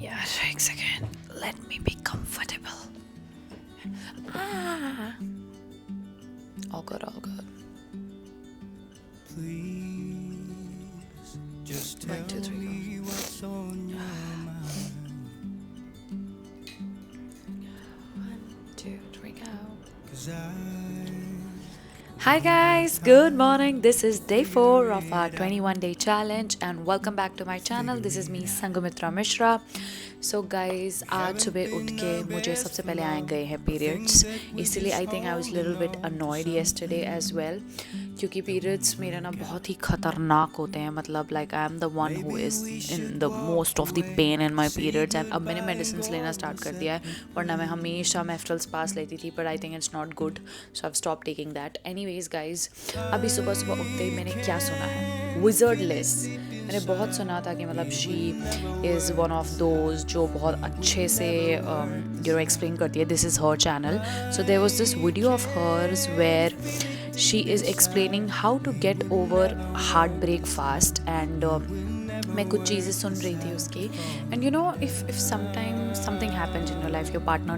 यार एक second, let me be comfortable. Ah, all good, all good. Please, just One, tell two, three, go. me what's on your mind. 1, 2, 3, go. 'Cause I Hi guys, good morning. This is day 4 of our 21-day challenge and welcome back to my channel. This is me Sanghamitra Mishra. So guys, आज सुबह उठ के मुझे सबसे पहले आए गए हैं पीरियड्स, इसीलिए I think I was little bit annoyed yesterday as well, क्योंकि पीरियड्स मेरे ना बहुत ही ख़तरनाक होते हैं. मतलब like I am the one who is in the most of the pain in my periods. And अब मैंने मेडिसिन लेना स्टार्ट कर दिया है, वरना मैं हमेशा मेफ्टल्स पास लेती थी, but I think it's not good, so I stop taking that. Anyways guys, अभी सुबह सुबह उठते ही मैंने क्या सुना है, विजर्ड लिस. मैंने बहुत सुना था कि मतलब she is one of those जो बहुत अच्छे से एक्सप्लेन करती है. This is her channel. So there was this video of hers where she is explaining how to get over heartbreak fast. And मैं कुछ चीज़ें सुन रही थी उसकी. And you know, if sometime something happens in your life, your partner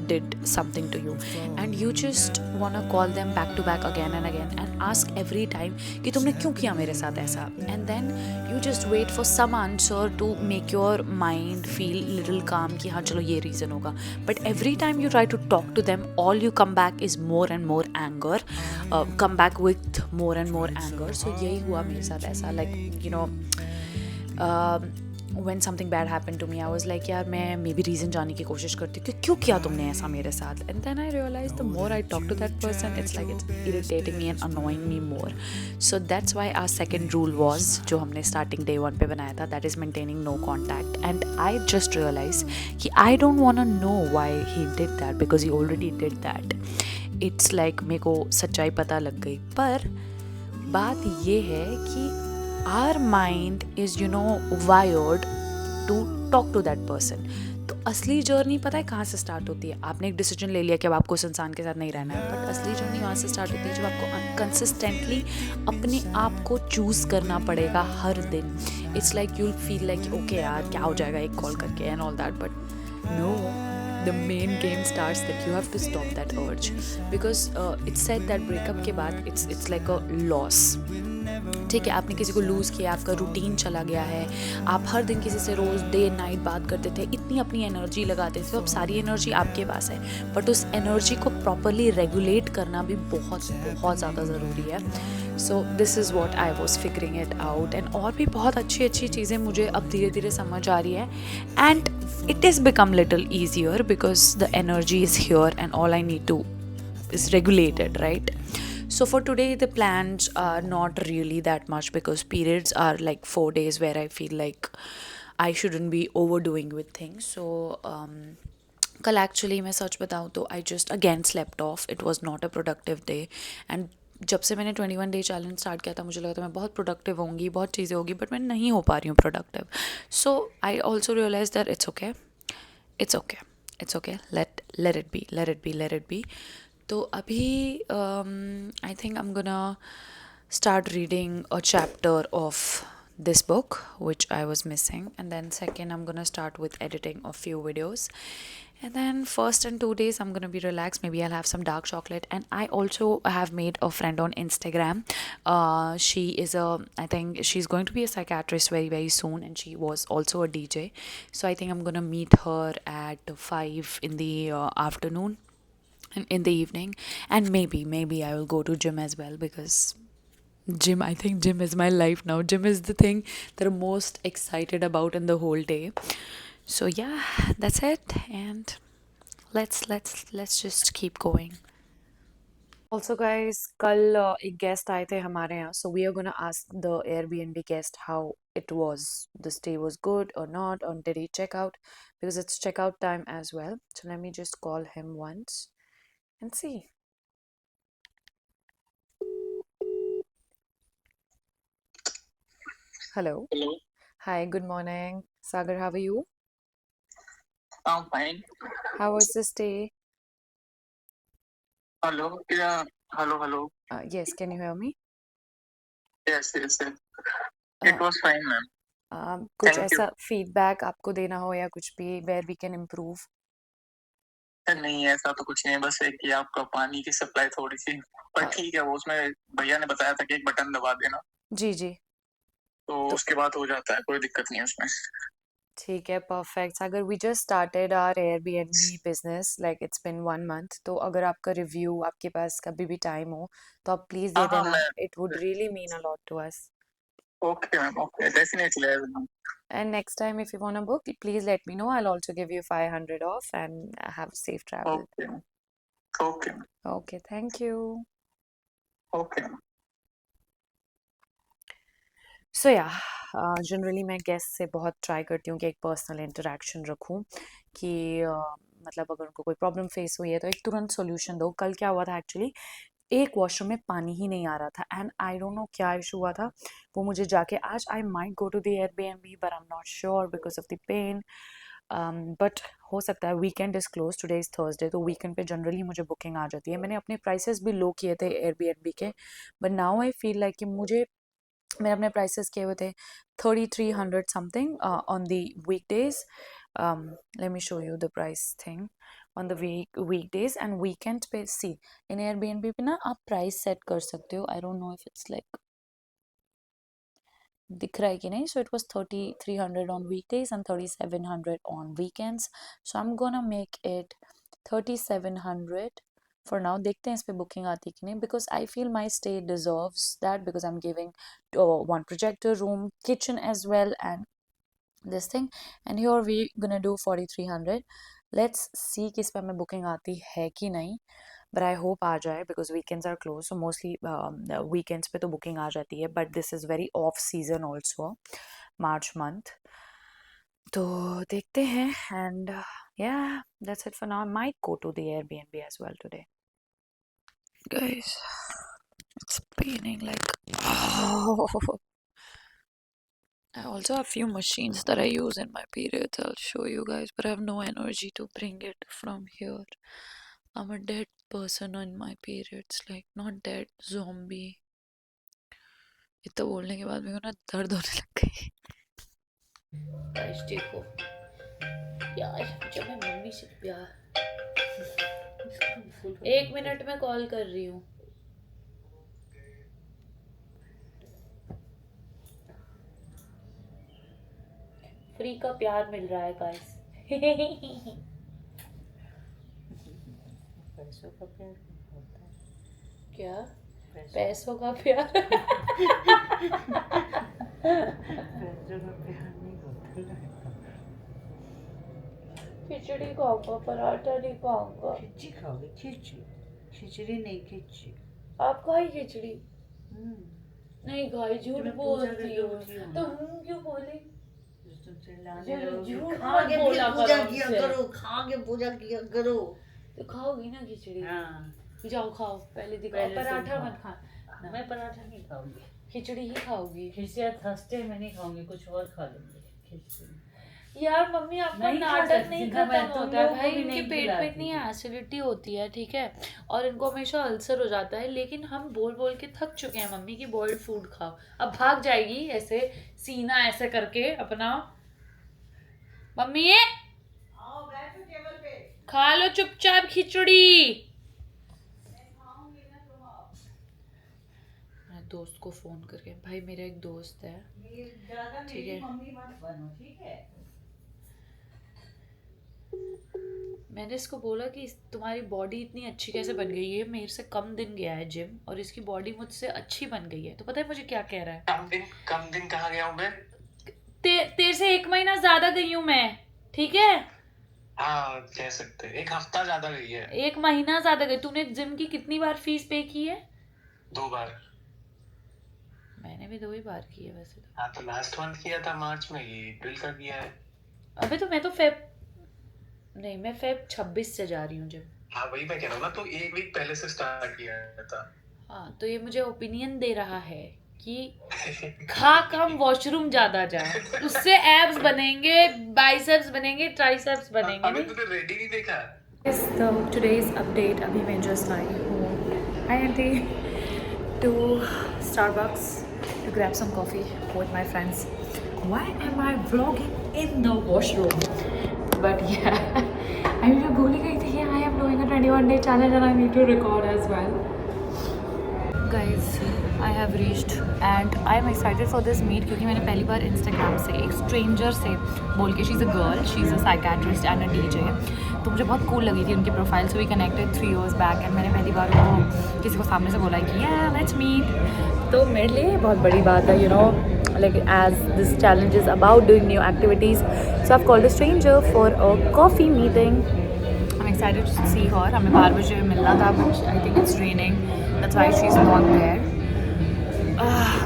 did something to you and you just want to call them back to back again and ask every time कि तुमने क्यों किया मेरे साथ ऐसा. And then you just wait for some answer to make your mind feel little calm कि हाँ चलो ये रीज़न होगा. But every time you try to talk to them, all you come back is more and more anger, come back with more and more anger. So यही हुआ मेरे साथ ऐसा. Like, you know, when something bad happened to me, I was like यार मैं may be reason जानने की कोशिश करती हूँ कि क्यों किया तुमने ऐसा मेरे साथ. And then I realized the more I talk to that person, it's like it's irritating me and annoying me more. So that's why our second rule was, जो हमने starting day 1 पे बनाया था, that is maintaining no contact. And I just realized कि I don't want to know why he did that, because he already did that. It's like मेरे को सच्चाई पता लग गई. पर बात ये है कि our mind is wired to talk to that person. तो असली जर्नी पता है कहाँ से स्टार्ट होती है. आपने एक डिसीजन ले लिया कि अब आपको उस इंसान के साथ नहीं रहना है, बट असली जर्नी वहाँ से स्टार्ट होती है जब आपको कंसिस्टेंटली अपने आप को चूज़ करना पड़ेगा हर दिन. It's like you feel like okay यार क्या हो जाएगा एक कॉल करके and all that, but no, the main game starts that you have to stop that urge, because it's said that breakup के बाद it's like a loss. ठीक है, आपने किसी को लूज़ किया, आपका रूटीन चला गया है, आप हर दिन किसी से रोज़ डे नाइट बात करते थे, इतनी अपनी एनर्जी लगाते थे, तो अब सारी एनर्जी आपके पास है, बट उस एनर्जी को प्रॉपरली रेगुलेट करना भी बहुत बहुत ज़्यादा ज़रूरी है. So this is what I was figuring it out. And और भी बहुत अच्छी अच्छी चीज़ें मुझे अब धीरे धीरे समझ आ रही है. And it is become little easier because the energy is here and all I need to is regulated, right? So for today the plans are not really that much, because periods are like 4 days where I feel like I shouldn't be overdoing with things. So कल actually मैं सच बताऊँ तो I just again slept of. It was not a productive day. And जब से मैंने 21 day challenge start किया था मुझे लगा था मैं बहुत प्रोडक्टिव होंगी, बहुत चीज़ें होगी, बट मैं नहीं हो पा रही हूँ productive. So I also realize that it's okay, it's okay, it's okay, let it be, let it be, let it be. तो अभी I think I am gonna start reading a chapter of this book which I was missing, and then second I'm gonna start with editing a few videos, and then first and 2 days I'm gonna be relaxed. Maybe I'll have some dark chocolate. And I also have made a friend on Instagram. She is I think she's going to be a psychiatrist very very soon, and she was also a DJ. So I think I'm gonna meet her at 5 in the afternoon and in the evening. And maybe I will go to gym as well, because gym, I think gym is my life now. Gym is the thing that I'm most excited about in the whole day. So yeah, that's it. And let's just keep going. Also guys, कल एक guest आए थे हमारे यहाँ, so we are gonna ask the Airbnb guest how it was, the stay was good or not, or did he check out, because it's checkout time as well. So let me just call him once and see. Hello. Hello, Hi, good morning. Sagar, how are you? I'm fine. How was the stay? Hello, yeah. Hello. Yes, can you hear me? Yes. It Uh, was fine, ma'am. कुछ thank you. ऐसा feedback आपको देना हो या कुछ भी where we can improve? नहीं, ऐसा तो कुछ नहीं है, बस एक कि आपका पानी की सप्लाई थोड़ी सी, पर हाँ। ठीक है, वो उसमें भैया ने बताया था कि एक बटन दबा देना, जी जी। तो तो उसके बाद हो जाता है, कोई दिक्कत नहीं है उसमें। ठीक है, परफेक्ट। अगर we just started our Airbnb business, like it's been 1 month, तो अगर आपका रिव्यू आपके पास कभी भी टाइम हो तो आप प्लीज़ दे हाँ हाँ, देना। मैं it would really mean a lot to us. Okay ma'am, okay, definitely. And next time, if you want to book, please let me know. I'll also give you 500 off and have safe travel. Okay okay Okay, thank you. Okay. So या generally मैं guest से बहुत try करती हूँ कि एक personal interaction रखूँ, कि मतलब अगर उनको कोई प्रॉब्लम फेस हुई है तो एक तुरंत सोल्यूशन दो। कल क्या हुआ था एक्चुअली, एक वॉशरूम में पानी ही नहीं आ रहा था एंड आई डोंट नो क्या इशू हुआ था। वो मुझे जाके आज I might go to the Airbnb but I am not sure because of the pain. But हो सकता है, weekend is close, today is Thursday, तो वीकेंड पे जनरली मुझे बुकिंग आ जाती है। मैंने अपने प्राइसेस भी लो किए थे एयरबीएनबी के, but now I feel like कि मुझे, मैंने अपने प्राइसेस किए हुए थे 3300 something on the weekdays. Let me show you the price thing on the weekdays and weekend पे। सी, इन एयरबीएनबी पे ना आप प्राइस सेट कर सकते हो। आई don't know if it's like दिख रहा है कि नहीं। So it was 3300 on weekdays and 3700 on weekends. So I am gonna make it 3700 for now. देखते हैं इस पे बुकिंग आती है कि नहीं, because I feel my stay deserves that, because I am giving one projector room, kitchen as well, and this thing, and here we gonna do 4300. Let's see कि इस पे हमें बुकिंग आती है कि नहीं, but I hope आ जाए because weekends are closed, so mostly weekends पे तो बुकिंग आ जाती है, but this is very off season also, March month. तो देखते हैं, and yeah, that's it for now. I might go to the Airbnb as well today. Guys, it's paining like oh. I also have few machines that I use in my periods. I'll show you guys, but I have no energy to bring it from here. I'm a dead person on my periods, like not dead, zombie. इतना बोलने के बाद मेरे को ना दर्द होने लग गई। गाइस देखो यार, जब मैं मम्मी से प्यार, 1 मिनट में कॉल कर रही हूँ। फ्री का प्यार मिल रहा है गाइस। पैसों का प्यार होता है। क्या पैसों का प्यार? पैसों का प्यार नहीं होता। खिचड़ी खाऊंगा, पराठा नहीं खाऊंगा। खिचड़ी खाओगे? खिचड़ी नहीं, खिचड़ी। आप खाई खिचड़ी? नहीं खाई, झूठ तुम्हें बोलती हो। पूजा करके तो हम क्यों बोले? तुमसे लाने झूठ लोगे, मत खा के बोला फिर पूजा करो किया हमसे। करो, खा के पूजा किया करो। तो खाओगी ना खिचड़ी? हाँ, जाओ खाओ, पहले दिखाओ। पहले तुम पराठा खाओ। मत खा, मैं पराठा नहीं खाऊंगी। खिचड़ी ही खाओगी। खिचड़ी थर्सडे में नहीं खाऊंगी, कुछ और खा लूंगी खिचड़ी। यार मम्मी, आपका नहीं खा नाटक सकती नहीं ना, मैं खत्म तुम होता है लोगों को भाई। भी इनके नहीं पेट में खिलाती इतनी थी। एसिडिटी होती है, ठीक है, और इनको हमेशा अल्सर हो जाता है। लेकिन हम बोल बोल के थक चुके हैं मम्मी की बॉइल्ड फूड खाओ। अब भाग जाएगी ऐसे सीना ऐसे करके अपना। मम्मी खा लो चुपचाप खिचड़ी। मैं दोस्त को फोन करके, भाई मेरा एक दोस्त है, ठीक है, मम्मी मत बनो, ठीक है। मैंने इसको बोला कि तुम्हारी बॉडी इतनी अच्छी कैसे बन गई है, मेरे से कम दिन गया है जिम और इसकी बॉडी मुझसे अच्छी बन गई है। तो पता है मुझे क्या कह रहा है? कम दिन कहाँ गया हूँ मैं? तेरे से 1 महीना ज्यादा गई हूँ मैं, ठीक है? हाँ, कह सकते हैं 1 हफ्ता ज्यादा गई है। 1 महीना ज्यादा गई। तूने जिम की कितनी बार फीस पे की है? 2 बार। मैंने भी 2 ही बार की है वैसे तो। हाँ, तो लास्ट मंथ किया था मार्च में, ये अप्रैल का किया है। अबे तो मैं तो फेब 26 से जा रही हूँ जिम। हाँ, वही मैं कह रहा हूँ ना, तो 1 वीक पहले से स्टार्ट किया था। हाँ, तो ये मुझे ओपिनियन दे रहा है कि खा कम, वॉशरूम ज्यादा जा, उससे एब्स बनेंगे, बाइसेप्स बनेंगे, ट्राइसेप्स बनेंगे। अभी तूने रेडी नहीं देखा? Yes, the today's update. अभी मैं just आई हूँ, hi aunty, to Starbucks to grab some coffee with my friends. Why am I vlogging in the washroom? But yeah, I mean, भूल ही गई थी कि I am doing a 21-day challenge and I need to record as well. Guys, I have reached and I am excited for this meet क्योंकि मैंने पहली बार Instagram से एक stranger से बोल के she's a girl, she's a psychiatrist and a DJ, तो मुझे बहुत cool लगी थी उनकी profile. So we connected 3 years back and मैंने पहली बार उनको किसी को सामने से बोला कि yeah let's meet. तो मेरे लिए बहुत बड़ी बात है, you know, like as this challenge is about doing new activities, so I've called a stranger for a coffee meeting. I'm excited to see her. हमें 12 बजे मिलना था but I think it's raining. That's why she's not there.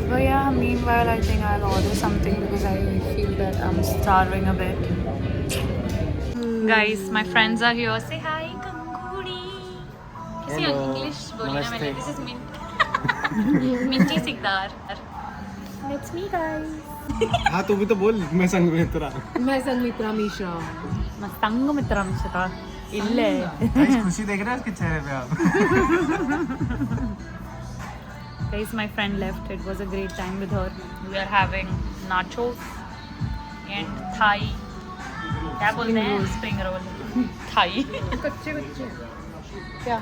But yeah, meanwhile, I think I'll order something because I feel that I'm starving a bit. Guys, my friends are here. Say hi, Ganguri. Hello. English Namaste. This is Minty Sikdar. It's me, guys. हाँ तू भी तो बोल. मैं संगमित्रा. मैं संगमित्रा मिश्रा. मैं संगमित्रा मिश्रा. इल्ले. खुशी देख रहे हैं उसके चेहरे पे आप. Guys, my friend left. It was a great time with her. We are having nachos and Thai. क्या बोलते हैं? Spring roll. Thai. कच्चे क्या?